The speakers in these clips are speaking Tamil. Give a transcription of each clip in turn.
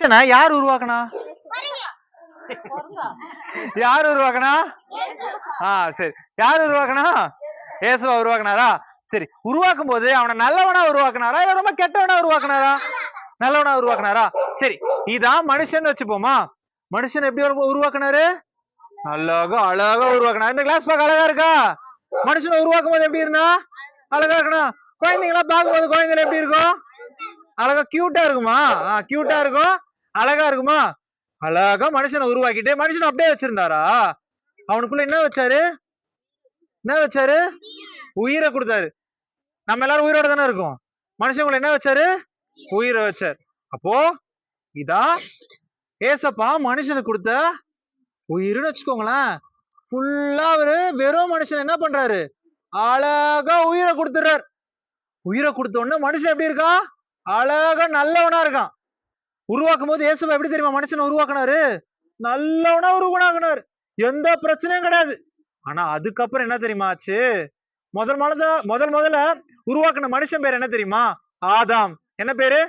மனுஷனை யார் உருவாக்குனா? யார் உருவாக்குனா? சரி, யார் உருவாக்குனா? இயேசுவா உருவாக்குனாரா? சரி, உருவாக்கும் போது அவனை நல்லவனா உருவாக்குனாரா இல்ல ரொம்ப கெட்டவனா உருவாக்குனாரா? நல்லவனா உருவாக்குனாரா? சரி, இதான் மனுஷன் வச்சுப்போமா. மனுஷன் எப்படி உருவாக்குனாரு? அழகா அழகா உருவாக்குனாரு. இந்த கிளாஸ் பார்க்க அழகா இருக்கா? மனுஷனை உருவாக்கும் போது எப்படி இருந்தா அழகா இருக்கணும். குழந்தைங்களா பார்க்கும்போது குழந்தைகள் எப்படி இருக்கும்? அழகா கியூட்டா இருக்குமா? கியூட்டா இருக்கும், அழகா இருக்குமா? அழகா மனுஷனை உருவாக்கிட்டு மனுஷனை அப்படியே வச்சிருந்தாரா? அவனுக்குள்ள என்ன வச்சாரு? என்ன வச்சாரு? உயிரை கொடுத்தாரு. நம்ம எல்லாரும் உயிரோட தானே இருக்கோம். மனுஷங்களை என்ன வச்சாரு? உயிரை வச்சார். அப்போ இதான் ஏசப்பா மனுஷனுக்கு கொடுத்த உயிர்னு வச்சுக்கோங்களேன். ஃபுல்லா அவரு வெறும் மனுஷன் என்ன பண்றாரு? அழகா உயிரை கொடுத்துறாரு. உயிரை கொடுத்த உடனே மனுஷன் எப்படி இருக்கான்? அழகா நல்லவனா இருக்கான். உருவாக்கும் போது ஏசப்பா எப்படி தெரியுமா மனுஷனை உருவாக்குனாரு? நல்லவனா உருவாக்குனாரு. எந்த பிரச்சனையும் கிடையாது. ஆனா அதுக்கப்புறம் என்ன தெரியுமா ஆச்சு? முதல்ல உருவாக்குன மனுஷன் பேர் என்ன தெரியுமா? ஆதாம். என்ன பேரு?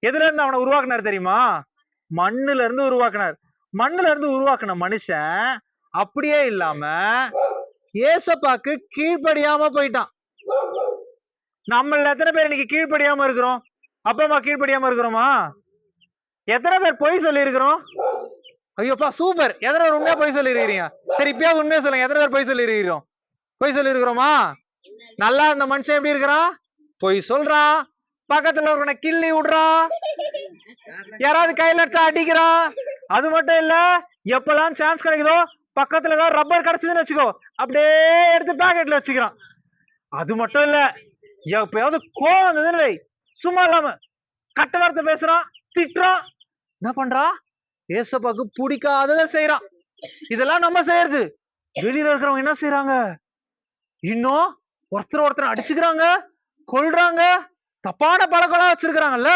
எதுல இருந்து அவனை உருவாக்குனார் தெரியுமா? மண்ணுல இருந்து உருவாக்குனார். மண்ணுல இருந்து உருவாக்குன மனுஷன் அப்படியே இல்லாம ஏசப்பாக்கு கீழ்ப்படியாம போயிட்டான். நம்மள எத்தனை பேர் இன்னைக்கு கீழ்ப்படியாம இருக்கிறோம்? அப்பா அம்மா கீழ்ப்படியாம இருக்கிறோமா? எத்தனை பேர் பொய் சொல்லி இருக்கிறோம்? ஐயோப்பா சூப்பர். எத்தனை பேர் உண்மையா பொய் சொல்லி இருக்கிறீங்க? சரி, இப்பயாவது உண்மையா சொல்லுங்க. எத்தனை பேர் பொய் சொல்லி இருக்கிறோம்? பொய் சொல்லி இருக்கிறோமா? நல்லா இருந்த மனுஷன் எப்படி இருக்கிறான்? பொய் சொல்றான். பக்கத்துல ஒரு கிள்ளி விடுறான். யாராவது கையில அடிச்சா அடிக்கிறான். அது மட்டும் இல்ல, எப்பெல்லாம் சான்ஸ் கிடைக்குதோ பக்கத்துல ஏதாவது ரப்பர் கிடைச்சதுன்னு வச்சுக்கோ, அப்படியே எடுத்து பாக்கெட்ல வச்சுக்கிறான். அது மட்டும் இல்ல, எப்பயாவது கோவம் வந்ததுன்னு சும்மா இல்லாம கட்ட வார்த்தை பேசுறான், திட்டுறான். என்ன பண்றான்? ஏசப்பாக்கு பிடிக்காததை செய்யறான். இதெல்லாம் நம்ம செய்யறது. வெளியில இருக்கிறவங்க என்ன செய்யறாங்க? இன்னும் ஒருத்தர் அடிச்சுக்கிறாங்க, கொல்றாங்க, தப்பான பழக்கம் வச்சிருக்கிறாங்கல்ல.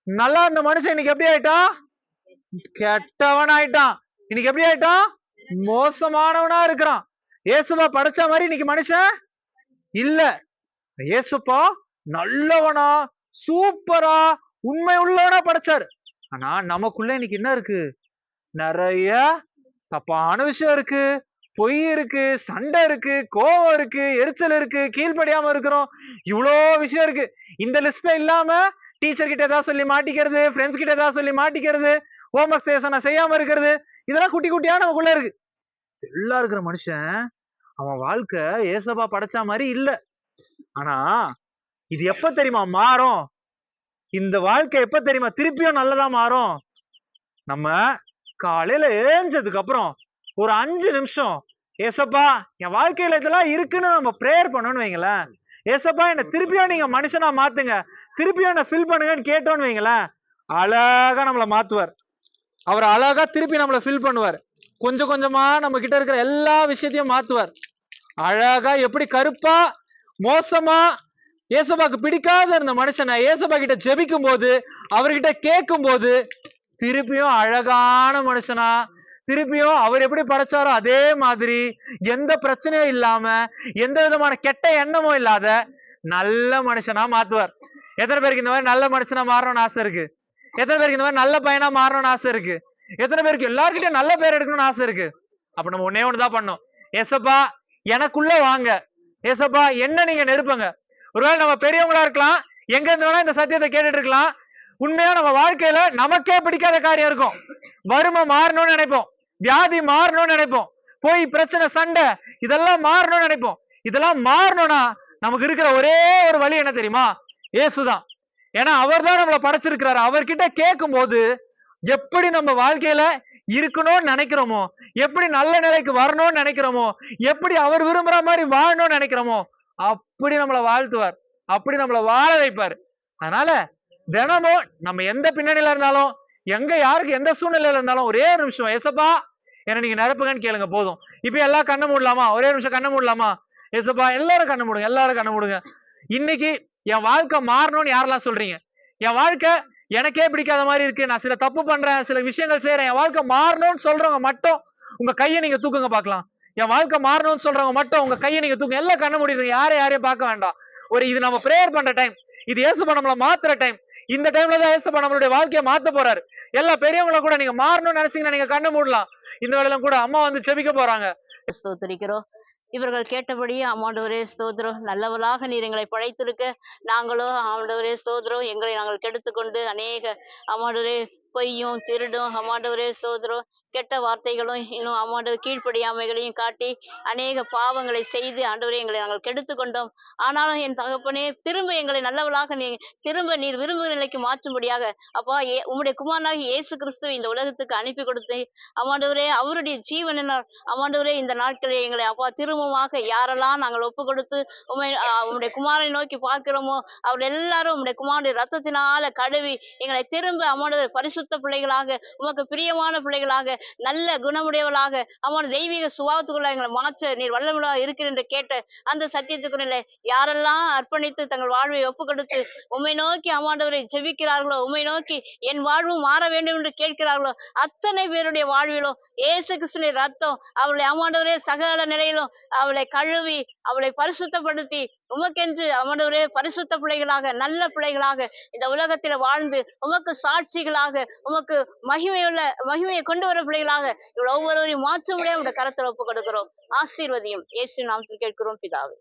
நல்லா இந்த மனுஷன் இன்னைக்கு எப்படி ஆயிட்டான்? கெட்டவன் ஆயிட்டான். இன்னைக்கு எப்படி ஆயிட்டான்? மோசமானவனா இருக்கிறான். ஏசுப்பா படைச்ச மாதிரி இன்னைக்கு மனுஷன் இல்ல. ஏசுப்பா நல்லவனா, சூப்பரா, உண்மை உள்ளவனா படைச்சாரு. ஆனா நமக்குள்ள இன்னைக்கு என்ன இருக்கு? நிறைய தப்பான விஷயம் இருக்கு, பொய் இருக்கு, சண்டை இருக்கு, கோவம் இருக்கு, எரிச்சல் இருக்கு, கீழ்படியாம இருக்கிறோம். இவ்வளோ விஷயம் இருக்கு. இந்த லிஸ்ட்ல இல்லாம டீச்சர் கிட்ட ஏதாவது சொல்லி மாட்டிக்கிறது, ஃப்ரெண்ட்ஸ் கிட்ட ஏதாவது சொல்லி மாட்டிக்கிறது, ஹோம்ஒர்க் செய்யாம இருக்கிறது, இதெல்லாம் குட்டி குட்டியா நமக்குள்ள இருக்கு. எல்லாம் இருக்கிற மனுஷன் அவன் வாழ்க்கை ஏசப்பா படைச்சா மாதிரி இல்ல. ஆனா இது எப்ப தெரியுமா மாறும்? இந்த வாழ்க்கை எப்ப தெரியுமா திருப்பியும் நல்லதா மாறும்? நம்ம காலையில ஏஞ்சதுக்கு அப்புறம் ஒரு 5 நிமிஷம் ஏசப்பா என் வாழ்க்கையில இதெல்லாம் இருக்குன்னு நம்ம பிரேயர் பண்ணணும்னு வைங்களேன். ஏசப்பா என்ன திருப்பியும் நீங்க மனுஷனா மாத்துங்க, திருப்பியும் என்ன ஃபில் பண்ணுங்கன்னு கேட்டோன்னு வைங்களேன், அழகா நம்மளை மாத்துவார். அவர் அழகா திருப்பி நம்மளை ஃபில் பண்ணுவார். கொஞ்சம் கொஞ்சமா நம்ம கிட்ட இருக்கிற எல்லா விஷயத்தையும் மாத்துவார். அழகா எப்படி கருப்பா மோசமா ஏசப்பாக்கு பிடிக்காத இருந்த மனுஷனை ஏசப்பா கிட்ட ஜெபிக்கும் போது, அவர்கிட்ட கேட்கும் போது திருப்பியும் அழகான மனுஷனா, திருப்பியும் அவர் எப்படி படைச்சாரோ அதே மாதிரி எந்த பிரச்சனையும் இல்லாம, எந்த விதமான கெட்ட எண்ணமும் இல்லாத நல்ல மனுஷனா மாத்துவார். எத்தனை பேருக்கு இந்த மாதிரி நல்ல மனுஷனா மாறணும்னு ஆசை இருக்கு? எத்தனை பேருக்கு இந்த மாதிரி நல்ல பையனா மாறணும்னு ஆசை இருக்கு? எத்தனை பேருக்கு எல்லார்கிட்டயும் நல்ல பேர் எடுக்கணும்னு ஆசை இருக்கு? அப்ப நம்ம ஒன்னே ஒண்ணுதான் பண்ணோம். ஏசப்பா எனக்குள்ள வாங்க, ஏசப்பா என்ன நீங்க நெருப்புங்க. ஒருவேளை நம்ம பெரியவங்களா இருக்கலாம், எங்க இருந்து வேணா இந்த சத்தியத்தை கேட்டுட்டு இருக்கலாம். உண்மையா நம்ம வாழ்க்கையில நமக்கே பிடிக்காத காரியம் இருக்கும். வறுமை மாறணும்னு நினைப்போம், வியாதி மாறணும்னு நினைப்போம், போய் பிரச்சனை சண்டை இதெல்லாம் மாறணும்னு நினைப்போம். இதெல்லாம் மாறணும்னா நமக்கு இருக்கிற ஒரே ஒரு வழி என்ன தெரியுமா? ஏசுதான். ஏன்னா அவர் தான் நம்மளை படைச்சிருக்கிறாரு. அவர்கிட்ட கேட்கும் போது எப்படி நம்ம வாழ்க்கையில இருக்கணும்னு நினைக்கிறோமோ, எப்படி நல்ல நிலைக்கு வரணும்னு நினைக்கிறோமோ, எப்படி அவர் விரும்புற மாதிரி வாழணும்னு நினைக்கிறோமோ, அப்படி நம்மளை வாழ்த்துவார், அப்படி நம்மளை வாழ வைப்பார். அதனால தினமும் நம்ம எந்த பின்னணியில இருந்தாலும், எங்க யாருக்கு எந்த சூழ்நிலையில இருந்தாலும் ஒரே ஒரு நிமிஷம் ஏசப்பா என்ன நீங்க நிரப்புங்கன்னு கேளுங்க போதும். இப்ப எல்லாம் கண்ணை மூடலாமா? ஒரே நிமிஷம் கண்ணை மூடலாமா? ஏசப்பா எல்லாரும் கண்ணை மூடுங்க, எல்லாரும் கண்ணை மூடுங்க. இன்னைக்கு என் வாழ்க்கை மாறணும்னு யாரெல்லாம் சொல்றீங்க? என் வாழ்க்கை எனக்கே பிடிக்காத மாதிரி இருக்கு, நான் சில தப்பு பண்றேன், சில விஷயங்கள் செய்யறேன், என் வாழ்க்கை மாறணும்னு சொல்றவங்க மட்டும் உங்க கையை நீங்க தூக்குங்க பாக்கலாம். என் வாழ்க்கை மாறணும்னு சொல்றவங்க மட்டும் உங்க கையை நீங்க தூக்குங்க. எல்லாம் கண்ண மூடிடுங்க, யாரையும் பார்க்க வேண்டாம். இது நம்ம பிரேயர் பண்ற டைம், இது ஏசப்பா நம்மள மாத்துற டைம். இந்த டைம்ல தான் ஏசப்பா நம்மளுடைய வாழ்க்கையை மாத்த போறாரு. எல்லா பெரியவங்கள கூட நீங்க மாறணும்னு நினைச்சீங்கன்னா நீங்க கண்ணை மூடலாம். இந்த வேளையில கூட அம்மா வந்து ஜெபிக்க போறாங்க. ஸ்தோத்திரிக்கிறோம். இவர்கள் கேட்டபடியே ஆண்டவரே ஸ்தோத்திரம். நல்லவளாக நீர் எங்களை படைத்திருக்க, நாங்களோ ஆண்டவரே ஸ்தோத்திரம் எங்களை நாங்கள் கெடுத்துக்கொண்டு அநேக ஆண்டவரே பொய்யும் திருடும் ஆண்டவரே ஸ்தோத்திரம் கெட்ட வார்த்தைகளும் இன்னும் ஆண்டவர் கீழ்ப்படியாமைகளையும் காட்டி அநேக பாவங்களை செய்து ஆண்டவரே எங்களை நாங்கள் கெடுத்து கொண்டோம். ஆனாலும் என் தகப்பனே திரும்ப எங்களை நல்லவளாக திரும்ப நீர் விரும்புகிற நிலைக்கு மாற்றும்படியாக அப்பா உம்முடைய குமாரனாகி இயேசு கிறிஸ்துவை இந்த உலகத்துக்கு அனுப்பி கொடுத்து ஆண்டவரே அவருடைய ஜீவனினால் ஆண்டவரே இந்த நாட்களில் எங்களை அப்பா திரும்பமாக யாரெல்லாம் நாங்கள் ஒப்பு கொடுத்து உம்முடைய குமாரனை நோக்கி பார்க்கிறோமோ அவர் எல்லாரும் உம்முடைய குமாரனுடைய ரத்தத்தினால கழுவி எங்களை திரும்ப ஆண்டவர் பரிசுத்த பிள்ளைகளாக உமக்கு பிரியமான பிள்ளைகளாக நல்ல குணமுடையவளாக அவன் தெய்வீக சுபாவத்துக்குள்ள எங்களை மாற்ற நீர் வல்லமுள்ளதாக இருக்கிற என்று கேட்ட அந்த சத்தியத்துக்குள்ள யாரெல்லாம் அர்ப்பணித்து தங்கள் வாழ்வை ஒப்பு கொடுத்து உம்மை நோக்கி ஆண்டவரை ஜெபிக்கிறார்களோ, உம்மை நோக்கி என் வாழ்வு மாற வேண்டும் என்று கேட்கிறார்களோ, அத்தனை பேருடைய வாழ்விலும் இயேசு கிறிஸ்துவின் ரத்தம் அவளை ஆண்டவரே சகல நிலையிலும் அவளை கழுவி அவளை பரிசுத்தப்படுத்தி உமக்கென்று ஆண்டவரே பரிசுத்த பிள்ளைகளாக நல்ல பிள்ளைகளாக இந்த உலகத்தில் வாழ்ந்து உமக்கு சாட்சிகளாக உமக்கு மகிமையை கொண்டு வர பிள்ளைகளாக இவள் ஒவ்வொருவரையும் மாற்ற முடியாது உடைய கரத்தில் ஒப்பு கொடுக்கிறோம். ஆசீர்வதியும் இயேசு நாமத்தில் கேட்கிறோம் பிதாவே.